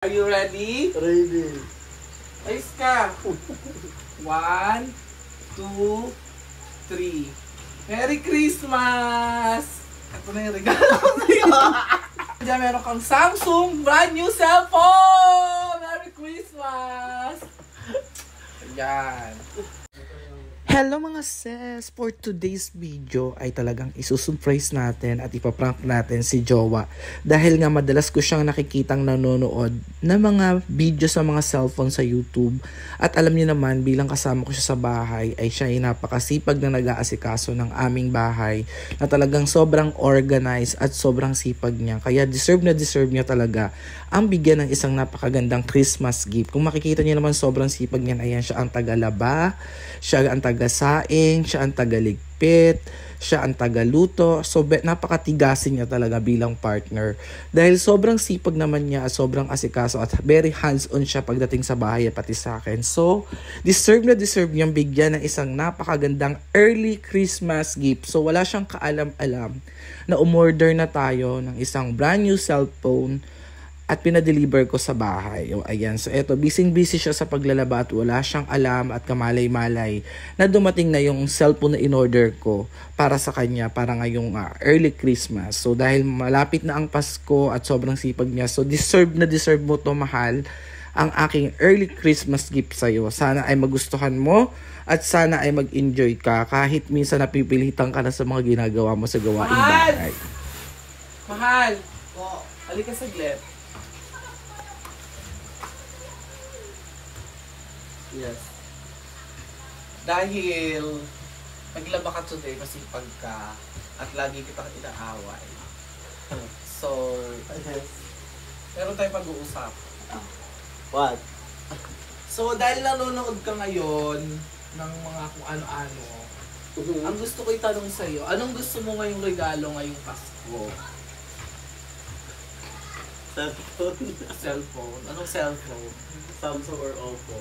Are you ready? Ready. Ayos ka. 1, 2, 3. Merry Christmas! Ito na yung regalo ko sa'yo. Diyan meron kang Samsung brand new cellphone! Merry Christmas! Ayan. Hello mga sis! For today's video ay talagang isusurprise natin at ipaprank natin si Jowa. Dahil nga madalas ko siyang nakikitang nanonood ng mga video sa mga cellphone sa YouTube. At alam niyo naman, bilang kasama ko siya sa bahay, ay siya ay napakasipag na nag-aasikaso ng aming bahay. Na talagang sobrang organized at sobrang sipag niya. Kaya deserve niya talaga ang bigyan ng isang napakagandang Christmas gift. Kung makikita niyo naman sobrang sipag niya, ayan, siya ang tagalaba, siya ang taga-saing, siya ang tagaligpit, siya ang tagaluto. So, napakatigasin niya talaga bilang partner. Dahil sobrang sipag naman niya at sobrang asikaso at very hands-on siya pagdating sa bahay at pati sa akin. So, deserve niyang bigyan ng isang napakagandang early Christmas gift. So, wala siyang kaalam-alam na umorder na tayo ng isang brand new cellphone at pinadeliver ko sa bahay. O, ayan. So, eto, busy siya sa paglalaba at wala siyang alam at kamalay-malay na dumating na yung cellphone na in-order ko para sa kanya para ngayong early Christmas. So, dahil malapit na ang Pasko at sobrang sipag niya, so deserve mo to, mahal, ang aking early Christmas gift sa'yo. Sana ay magustuhan mo at sana ay mag-enjoy ka kahit minsan napipilitan ka na sa mga ginagawa mo sa gawaing bahay. Mahal! O, halika saglit. Yes. Dahil naglaba ka today, masipag ka, at lagi kitang inaaway. So, Yes. meron tayong pag-uusap. What? So, dahil nanonood ka ngayon ng mga kung ano-ano, ang gusto ko itanong sa'yo, anong gusto mo ngayong regalo ngayong Pasko? Cellphone. Cellphone? Anong cellphone? Samsung or Oppo.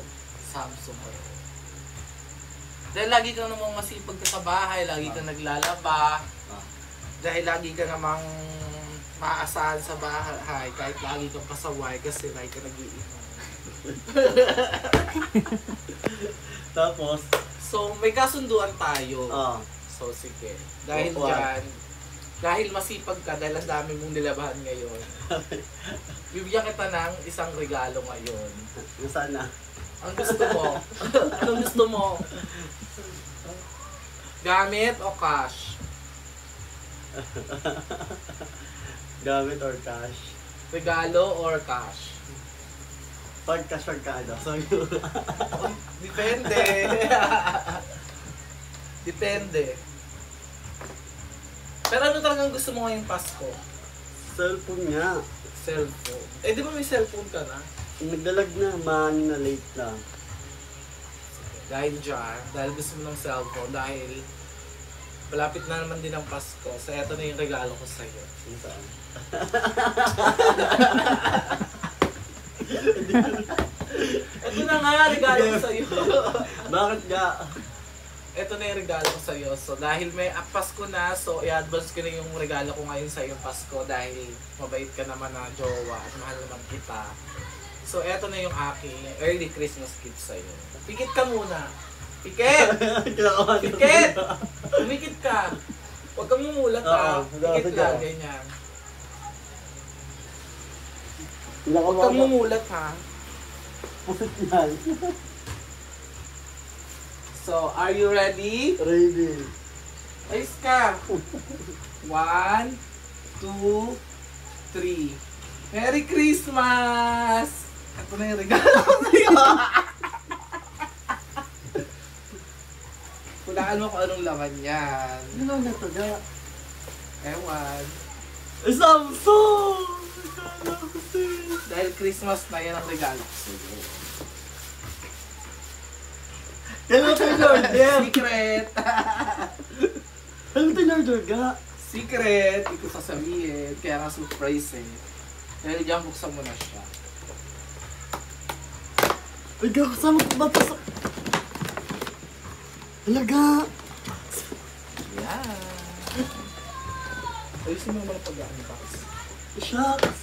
Samsung. Dahil lagi ka namang masipag ka sa bahay, lagi ka naglalaba, dahil lagi ka namang maaasahan sa bahay, kahit lagi kang pasaway kasi lagi ka nag-iinom. Tapos? So, may kasunduan tayo. So, sige. Dahil dyan, dahil masipag ka, dahil ang dami mong nilabahan ngayon, bibigyan kita ng isang regalo ngayon. Sana. Ang gusto mo? Anong gusto mo? Gamit o cash? Gamit or cash? Regalo or cash? Pag cash or kada. So, Depende. Depende. Pero ano talagang gusto mo ngayong Pasko? cellphone nga. Cellphone. Eh, di ba may cellphone ka na? Nagdalag na, maano na late lang. Dahil dyan, dahil gusto mo ng cellphone, dahil malapit na naman din ang Pasko, so eto na yung regalo ko sa'yo. Saan? Eto na nga, regalo ko sa'yo. Bakit nga? Ito na yung regalo ko sa'yo. So, dahil may Pasko na, so i-advance ko na yung regalo ko ngayon sa'yo Pasko dahil mabait ka naman na jowa at mahal naman kita. So, eto na yung aking early Christmas gift sa'yo. Pikit ka muna. Pikit! Pikit! Umikit ka. Huwag kang mumulat ha. Pikit lang, ganyan. Huwag kang mumulat ha. Pusit yan. So, are you ready? Ready. Ayos ka. 1, 2, 3. Merry Christmas! Ito na yung regalo ko sa'yo. Hulaan mo kung anong laman yan. Ano na ito ga? Ewan. Samsung! Dahil Christmas na, yan ang regalo ko sa'yo. Ano ito in-order? Secret! Ano ito in-order ga? Secret! Hindi ko sasabihin. Kaya nga surprise eh. Dahil diyan, buksan mo na siya. Ay ga, kasama ko ba ito sa... Halaga! Yan. Ayusin mo naman ang pag-unbox. Shucks!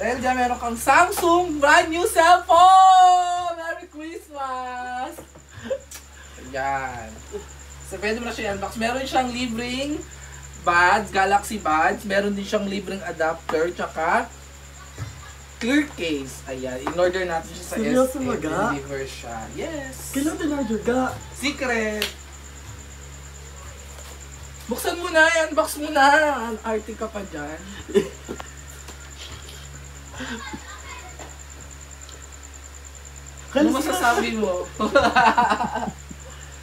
Dahil dyan meron kang Samsung brand new cellphone! Merry Christmas! Ayan. So, pwede mo na siya unbox. Meron siyang libreng buds, Galaxy buds. Meron din siyang libreng adapter, tsaka clear case. Ayan, in-order natin siya sa Seryoso, SM. Maga? Deliver siya. Yes! Kailan tinarger ka? Secret! Buksan mo na, unbox mo na. Arte ka pa dyan. Ano masasabi mo?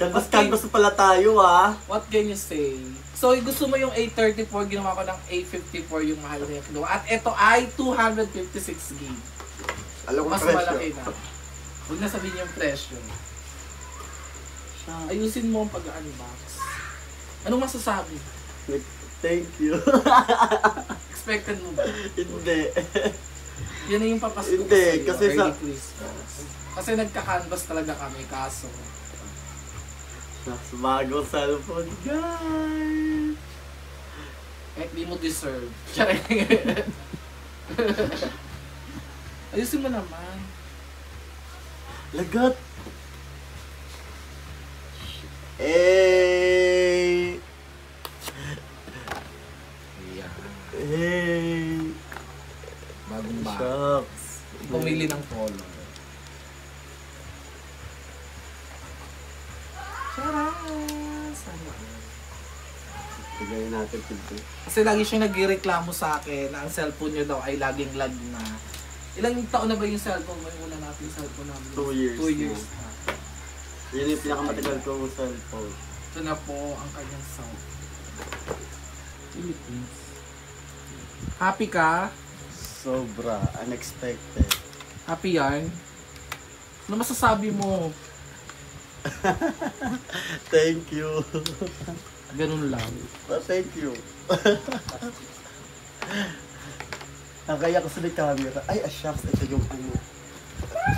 Kanvas pala tayo ah. What can you say? So, gusto mo yung A34, ginawa ko ng A54 yung mahal na yung At ito ay 256 gig. Alam ko Mas presyo. malaki na. Huwag na sabihin yung presyo. Ayusin mo ang pag-unbox. Anong masasabi? Thank you. Expected mo ba? Hindi. Yan na yung papasko ko Hindi, sa'yo. kasi Merry Christmas. Kasi nagka-canvas talaga kami, kaso. Nasa bagong cellphone, guys. Eh, di mo deserve. Charing. Ayusin mo naman. Lagat. Eh. Eh. Bagong bago. Shucks. Pumili ng color. Charas! Tignan natin ito. Kasi lagi siyang nagreklamo sa akin na ang cellphone niyo daw ay laging lag na. Ilang taon na ba yung cellphone mo? Yung una natin yung cellphone namin. 2 years 2 years na. na. Yun yung pinakamatagal kong cellphone. Ito na po ang kanyang sound. Philippines. Happy ka? Sobra. Unexpected. Happy yarn? Ano masasabi mo? Thank you. Ganun lang. Thank you. Nakaya ko sa may camera. Ay, shucks. Ito yung ano.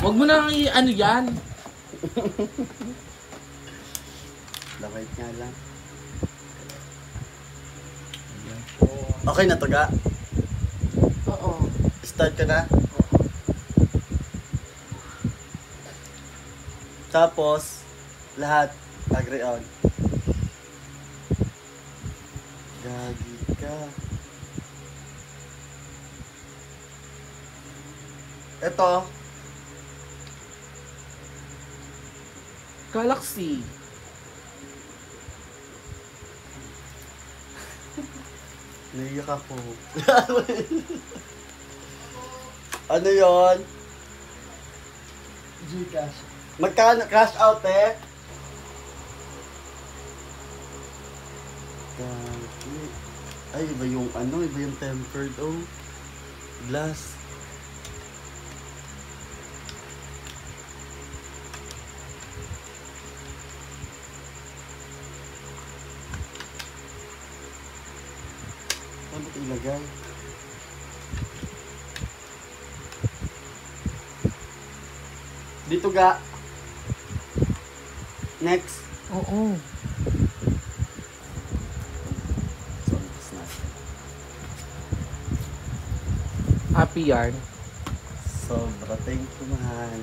Huwag mo na ano yan. Lamay nga lang. Okay na to, ga? Oo. Start ka na? Tapos, lahat, agree on. Gagi ka. Ito, Galaxy. naiyak ako. Ano yon? Gcash. Magkano? Cash out eh? Gagi. Ay, iba yung ano, iba yung tempered. Oh, glass. Saan ba ito ilagay? Dito ga. Next. Oo. So, next na. Happy yarn. Sobra. Thank you, mahal.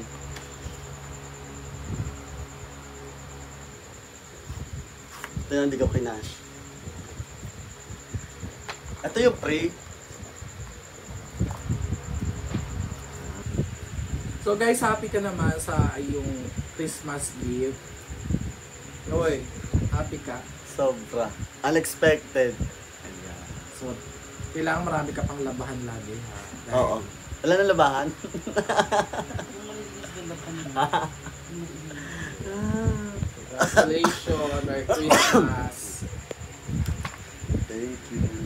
Ito yung hindi ko kinash. Ito yung pre. So guys, happy ka naman sa iyong Christmas gift. Oy, happy ka. Sobra. Unexpected. Ayan. So, kailangan marami ka pang labahan lagi. Ha? Dahil- Oo. Wala na labahan? Congratulations, Merry Christmas. Thank you.